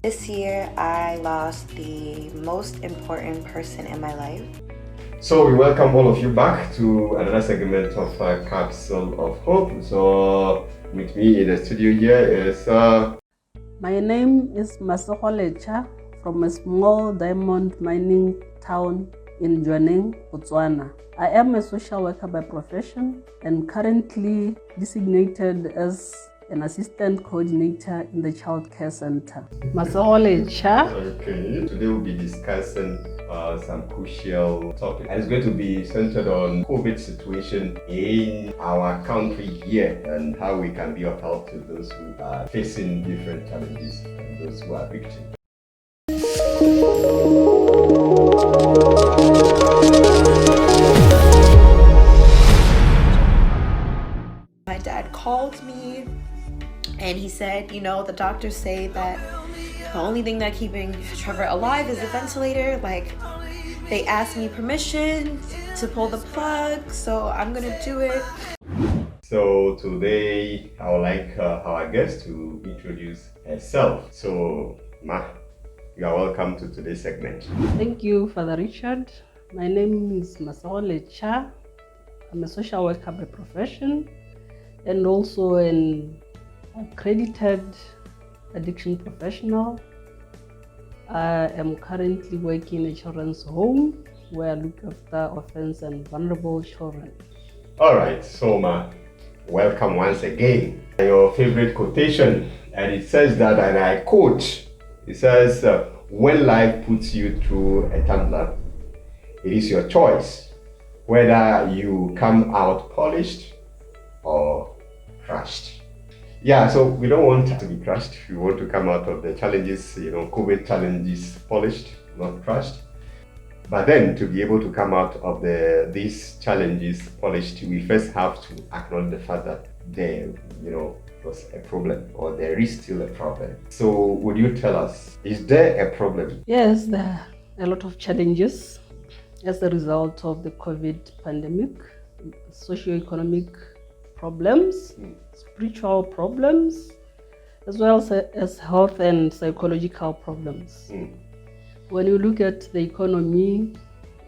This year, I lost the most important person in my life. So we welcome all of you back to another segment of Capsule of Hope. So with me in the studio here is... My name is Masego from a small diamond mining town in Jwaneng, Botswana. I am a social worker by profession and currently designated as an assistant coordinator in the child care center. Masego. Okay, today we'll be discussing some crucial topic, and it's going to be centered on COVID situation in our country here and how we can be of help to those who are facing different challenges and those who are victims. My dad called me and he said, the doctors say that the only thing that's keeping Trevor alive is the ventilator. They asked me permission to pull the plug, so I'm gonna do it. So today I would like our guest to introduce herself. So Ma, you are welcome to today's segment. Thank you, Father Richard. My name is Masego. I'm a social worker by profession and also an accredited addiction professional. I am currently working in a children's home where I look after orphans and vulnerable children. All right, so Ma, welcome once again. Your favorite quotation, and it says that, and I quote, it says, when life puts you through a tumbler, it is your choice whether you come out polished or crushed. Yeah, so we don't want to be crushed. We want to come out of the challenges, COVID challenges polished, not crushed. But then to be able to come out of these challenges polished, we first have to acknowledge the fact that there, was a problem, or there is still a problem. So would you tell us, is there a problem? Yes, there are a lot of challenges as a result of the COVID pandemic, socioeconomic problems, spiritual problems, as well as health and psychological problems. When you look at the economy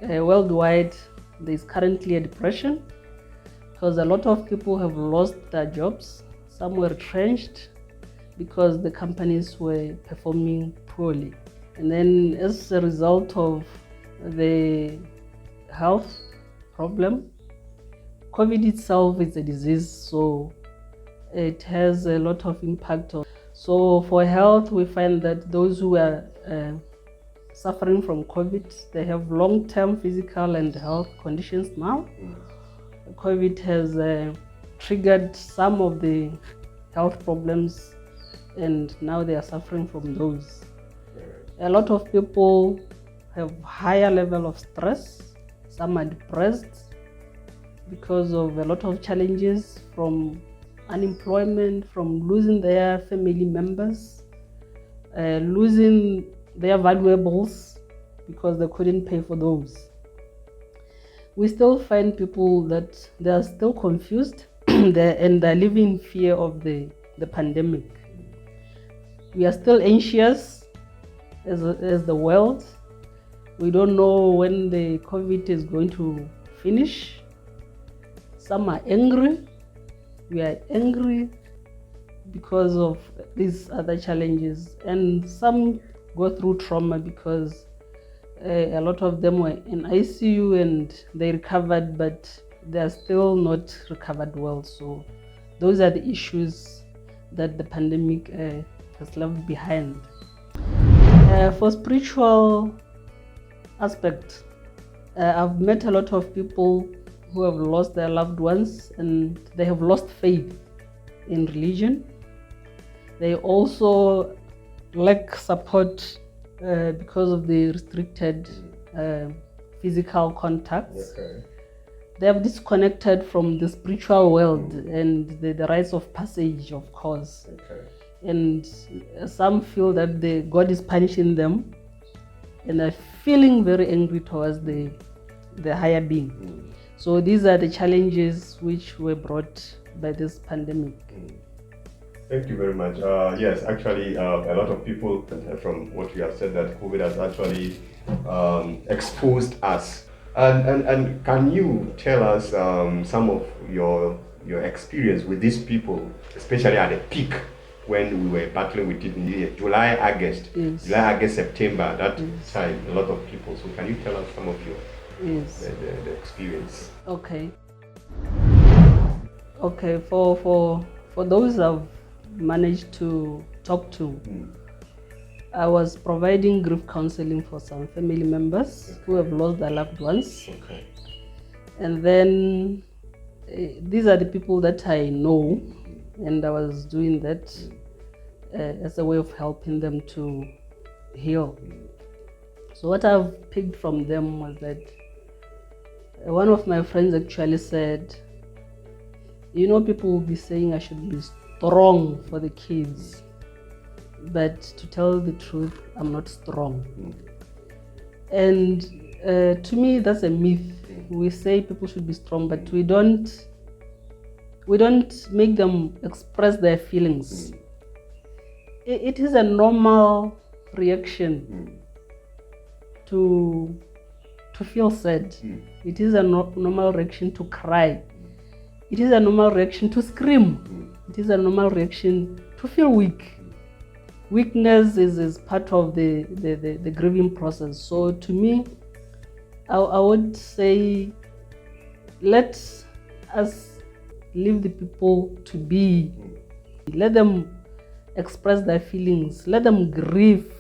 worldwide, there is currently a depression because a lot of people have lost their jobs. Some were retrenched because the companies were performing poorly. And then as a result of the health problem, COVID itself is a disease, so it has a lot of impact on. So for health, we find that those who are suffering from COVID, they have long-term physical and health conditions now. COVID has triggered some of the health problems, and now they are suffering from those. A lot of people have higher level of stress. Some are depressed because of a lot of challenges from unemployment, from losing their family members, losing their valuables because they couldn't pay for those. We still find people that they are still confused and they're living in fear of the pandemic. We are still anxious as the world. We don't know when the COVID is going to finish. Some are angry. We are angry because of these other challenges, and some go through trauma because a lot of them were in ICU and they recovered, but they are still not recovered well. So those are the issues that the pandemic has left behind. For spiritual aspect, I've met a lot of people who have lost their loved ones and they have lost faith in religion. They also lack support because of the restricted physical contacts. Okay. They have disconnected from the spiritual world and the rites of passage, of course. Okay. And some feel that God is punishing them and are feeling very angry towards the higher being. So these are the challenges which were brought by this pandemic. Thank you very much. Yes, actually, a lot of people, from what you have said, that COVID has actually exposed us. And can you tell us some of your experience with these people, especially at the peak when we were battling with it in the July, August, Yes. July, August, September, that Yes. time, a lot of people. So can you tell us some of your Yes. the experience? Okay. Okay, for those I've managed to talk to, I was providing grief counseling for some family members who have lost their loved ones. Okay. And then these are the people that I know, and I was doing that as a way of helping them to heal. So what I've picked from them was that one of my friends actually said, you know, people will be saying I should be strong for the kids, but to tell the truth, I'm not strong. And to me, that's a myth. We say people should be strong, but we don't make them express their feelings. It is a normal reaction to feel sad. It is a normal reaction to cry. It is a normal reaction to scream. It is a normal reaction to feel weak. Weakness is part of the grieving process. So to me, I would say, let us leave the people to be. Let them express their feelings. Let them grieve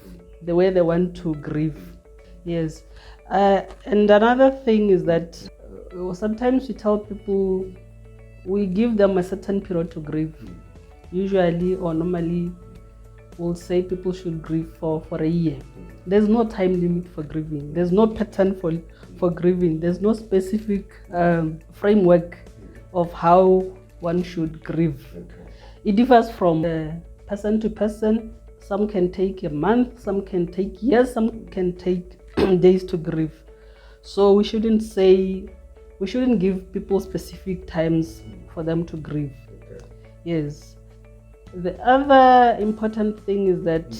the way they want to grieve. Yes. And another thing is that sometimes we tell people, we give them a certain period to grieve. Usually or normally, we'll say people should grieve for a year. There's no time limit for grieving. There's no pattern for grieving. There's no specific framework of how one should grieve. It differs from person to person. Some can take a month, some can take years, some can take days to grieve. So we shouldn't give people specific times for them to grieve. Yes. The other important thing is that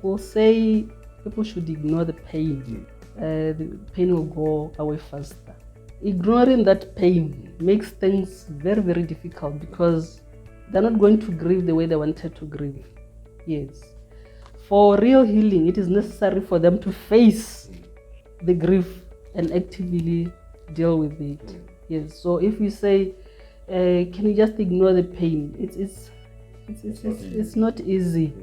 we'll say people should ignore the pain. The pain will go away faster. Ignoring that pain makes things very, very difficult because they're not going to grieve the way they wanted to grieve. Yes. For real healing, it is necessary for them to face the grief and actively deal with it. Yes. So if we say, can you just ignore the pain? It's not easy.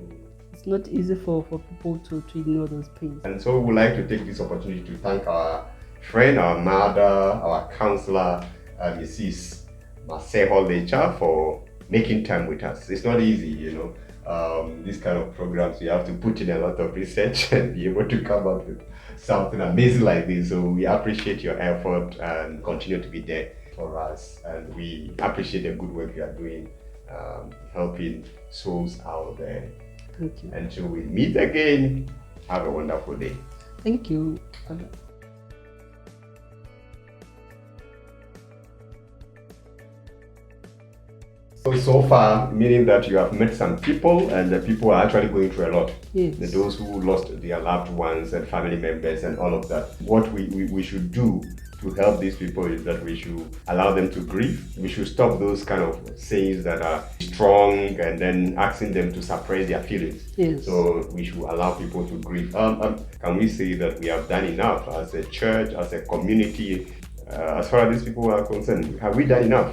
It's not easy for people to ignore those pains. And so we would like to take this opportunity to thank our friend, our mother, our counselor, Mrs. Masego, for making time with us. It's not easy, you know. These kind of programs, you have to put in a lot of research and be able to come up with something amazing like this. So we appreciate your effort and continue to be there for us. And we appreciate the good work you are doing, helping souls out there. Thank you. Until we meet again, have a wonderful day. Thank you. So far, meaning that you have met some people and the people are actually going through a lot. Yes. Those who lost their loved ones and family members and all of that. What we should do to help these people is that we should allow them to grieve. We should stop those kind of sayings that are strong and then asking them to suppress their feelings. Yes. So we should allow people to grieve. Can we say that we have done enough as a church, as a community, as far as these people are concerned? Have we done enough?